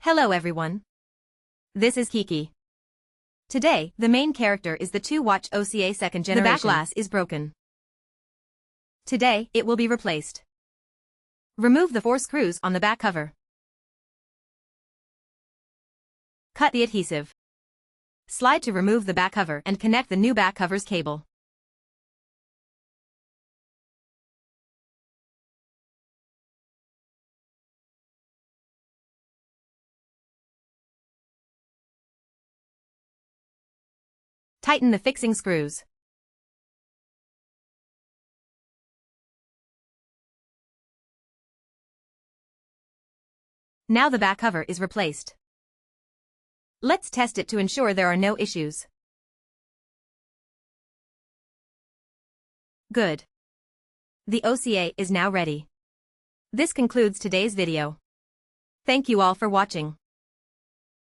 Hello everyone. This is Kiki. Today, the main character is the 2-watch OCA second generation. The back glass is broken. Today, it will be replaced. Remove the 4 screws on the back cover. Cut the adhesive. Slide to remove the back cover and connect the new back cover's cable. Tighten the fixing screws. Now the back cover is replaced. Let's test it to ensure there are no issues. Good. The OCA is now ready. This concludes today's video. Thank you all for watching.